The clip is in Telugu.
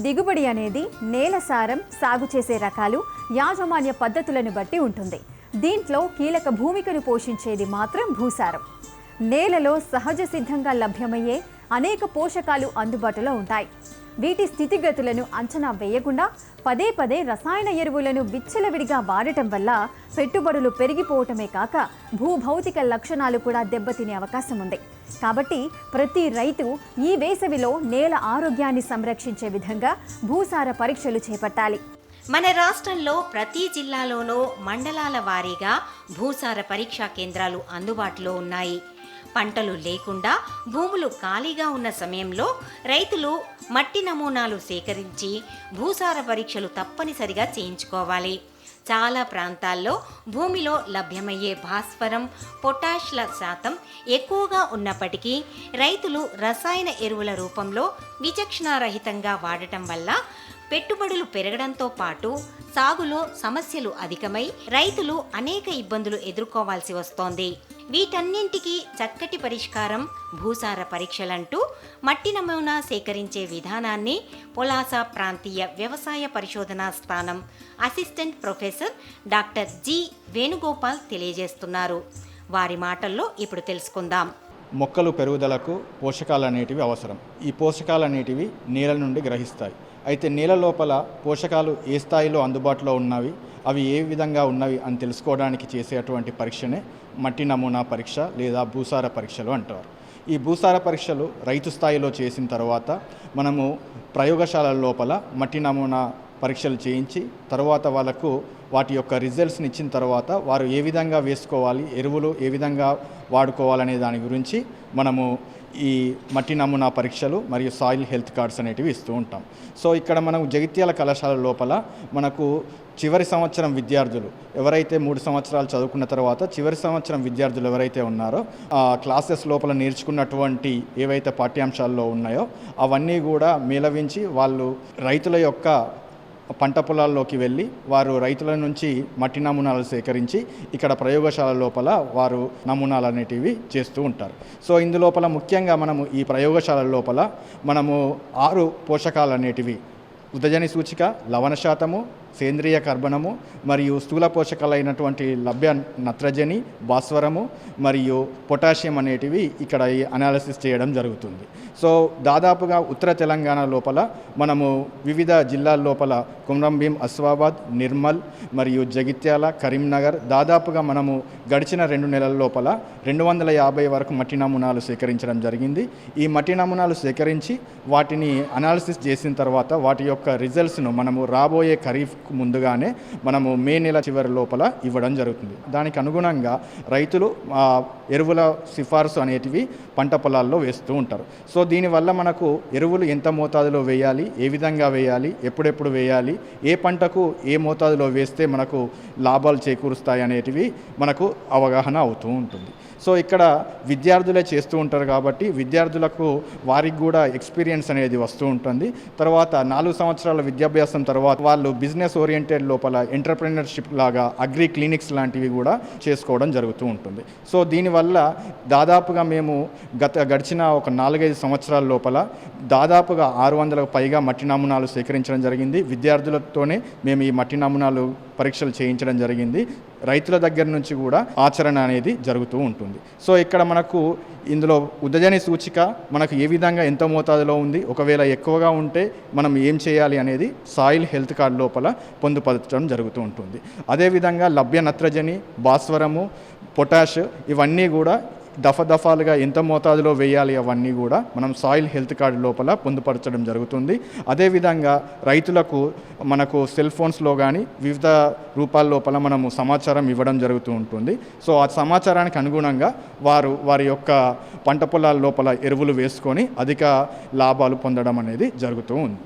దిగుబడి అనేది నేల సారం, సాగు చేసే రకాలు, యాజమాన్య పద్ధతులను బట్టి ఉంటుంది. దీంట్లో కీలక భూమికను పోషించేది మాత్రం భూసారం. నేలలో సహజ సిద్ధంగా లభ్యమయ్యే అనేక పోషకాలు అందుబాటులో ఉంటాయి. వీటి స్థితిగతులను అంచనా వేయకుండా పదే పదే రసాయన ఎరువులను విచ్చలవిడిగా వాడటం వల్ల పెట్టుబడులు పెరిగిపోవటమే కాక భూభౌతిక లక్షణాలు కూడా దెబ్బతినే అవకాశం ఉంది. కాబట్టి ప్రతి రైతు ఈ వేసవిలో నేల ఆరోగ్యాన్ని సంరక్షించే విధంగా భూసార పరీక్షలు చేపట్టాలి. మన రాష్ట్రంలో ప్రతి జిల్లాలోనూ మండలాల వారీగా భూసార పరీక్షా కేంద్రాలు అందుబాటులో ఉన్నాయి. పంటలు లేకుండా భూములు ఖాళీగా ఉన్న సమయంలో రైతులు మట్టి నమూనాలు సేకరించి భూసార పరీక్షలు తప్పనిసరిగా చేయించుకోవాలి. చాలా ప్రాంతాల్లో భూమిలో లభ్యమయ్యే భాస్వరం, పొటాష్ల శాతం ఎక్కువగా ఉన్నప్పటికీ రైతులు రసాయన ఎరువుల రూపంలో విచక్షణారహితంగా వాడటం వల్ల పెట్టుబడులు పెరగడంతో పాటు సాగులో సమస్యలు అధికమై రైతులు అనేక ఇబ్బందులు ఎదుర్కోవాల్సి వస్తోంది. వీటన్నింటికీ చక్కటి పరిష్కారం భూసార పరీక్షలంటూ మట్టి నమూనా సేకరించే విధానాన్ని పొలాస ప్రాంతీయ వ్యవసాయ పరిశోధనా స్థానం assistant professor doctor G Venugopal తెలియజేస్తున్నారు. వారి మాటల్లో ఇప్పుడు తెలుసుకుందాం. మొక్కలు పెరుగుదలకు పోషకాలు అనేటివి అవసరం. ఈ పోషకాలు అనేటివి నేల నుండి గ్రహిస్తాయి. అయితే నేల లోపల పోషకాలు ఏ స్థాయిలో అందుబాటులో ఉన్నవి, అవి ఏ విధంగా ఉన్నవి అని తెలుసుకోవడానికి చేసేటువంటి పరీక్షనే మట్టి నమూనా పరీక్ష లేదా భూసార పరీక్షలు అంటారు. ఈ భూసార పరీక్షలు రైతు స్థాయిలో చేసిన తర్వాత మనము ప్రయోగశాలల లోపల మట్టి నమూనా పరీక్షలు చేయించి తర్వాత వాళ్ళకు వాటి యొక్క రిజల్ట్స్ని ఇచ్చిన తర్వాత వారు ఏ విధంగా వేసుకోవాలి, ఎరువులు ఏ విధంగా వాడుకోవాలనే దాని గురించి మనము ఈ మట్టి నమూనా పరీక్షలు మరియు సాయిల్ హెల్త్ కార్డ్స్ అనేటివి ఇస్తూ ఉంటాం. సో ఇక్కడ మనం జగిత్యాల కళాశాల లోపల మనకు చివరి సంవత్సరం విద్యార్థులు ఎవరైతే 3 సంవత్సరాలు చదువుకున్న తర్వాత చివరి సంవత్సరం విద్యార్థులు ఎవరైతే ఉన్నారో క్లాసెస్ లోపల నేర్చుకున్నటువంటి ఏవైతే పాఠ్యాంశాల్లో ఉన్నాయో అవన్నీ కూడా మేళవించి వాళ్ళు రైతుల యొక్క పంట పొలాల్లోకి వెళ్ళి వారు రైతుల నుంచి మట్టి నమూనాలు సేకరించి ఇక్కడ ప్రయోగశాల లోపల వారు నమూనాలు అనేటివి చేస్తూ ఉంటారు. సో ఇందులోపల ముఖ్యంగా మనము ఈ ప్రయోగశాల లోపల మనము 6 పోషకాలు అనేటివి ఉదజని సూచిక, లవణ శాతము, సేంద్రియ కర్బనము మరియు స్థూల పోషకాలైనటువంటి లభ్య నత్రజని, భాస్వరము మరియు పొటాషియం అనేటివి ఇక్కడ ఈ అనాలిసిస్ చేయడం జరుగుతుంది. సో దాదాపుగా ఉత్తర తెలంగాణ లోపల మనము వివిధ జిల్లాల లోపల కుమ్రంభీం, అస్వాబాద్, నిర్మల్ మరియు జగిత్యాల, కరీంనగర్ దాదాపుగా మనము గడిచిన 2 నెలల లోపల 250 వరకు మట్టి నమూనాలు సేకరించడం జరిగింది. ఈ మట్టి నమూనాలు సేకరించి వాటిని అనాలిసిస్ చేసిన తర్వాత వాటి యొక్క రిజల్ట్స్ను మనము రాబోయే ఖరీఫ్ ముందుగానే మనము మే నెల చివరి లోపల ఇవ్వడం జరుగుతుంది. దానికి అనుగుణంగా రైతులు ఎరువుల సిఫార్సు అనేటివి పంట పొలాల్లో వేస్తూ ఉంటారు. సో దీనివల్ల మనకు ఎరువులు ఎంత మోతాదులో వేయాలి, ఏ విధంగా వేయాలి, ఎప్పుడెప్పుడు వేయాలి, ఏ పంటకు ఏ మోతాదులో వేస్తే మనకు లాభాలు చేకూరుస్తాయి అనేటివి మనకు అవగాహన అవుతూ ఉంటుంది. సో ఇక్కడ విద్యార్థులే చేస్తూ ఉంటారు కాబట్టి విద్యార్థులకు వారికి కూడా ఎక్స్పీరియన్స్ అనేది వస్తూ ఉంటుంది. తర్వాత 4 సంవత్సరాల విద్యాభ్యాసం తర్వాత వాళ్ళు బిజినెస్ ఓరియంటెడ్ లోపల ఎంటర్‌ప్రెన్యూర్‌షిప్ లాగా అగ్రి క్లినిక్స్ లాంటివి కూడా చేసుకోవడం జరుగుతూ ఉంటుంది. సో దీనివల్ల దాదాపుగా మేము గడిచిన ఒక 4-5 సంవత్సరాల లోపల దాదాపుగా 600కు పైగా మట్టి నమూనాలు సేకరించడం జరిగింది. విద్యార్థులతోనే మేము ఈ మట్టి నమూనాలు పరీక్షలు చేయించడం జరిగింది. రైతుల దగ్గర నుంచి కూడా ఆచరణ అనేది జరుగుతూ ఉంటుంది. సో ఇక్కడ మనకు ఇందులో ఉదజని సూచిక మనకు ఏ విధంగా ఎంత మోతాదులో ఉంది, ఒకవేళ ఎక్కువగా ఉంటే మనం ఏం చేయాలి అనేది సాయిల్ హెల్త్ కార్డ్ లోపల పొందుపరచడం జరుగుతూ ఉంటుంది. అదేవిధంగా లభ్య నత్రజని, భాస్వరము, పొటాష్ ఇవన్నీ కూడా దఫాలుగా ఎంత మోతాదులో వేయాలి అవన్నీ కూడా మనం సాయిల్ హెల్త్ కార్డు లోపల పొందుపరచడం జరుగుతుంది. అదేవిధంగా రైతులకు మనకు సెల్ ఫోన్స్లో కానీ వివిధ రూపాల లోపల మనము సమాచారం ఇవ్వడం జరుగుతూ ఉంటుంది. సో ఆ సమాచారానికి అనుగుణంగా వారి యొక్క పంట పొలాల లోపల ఎరువులు వేసుకొని అధిక లాభాలు పొందడం అనేది జరుగుతూ ఉంది.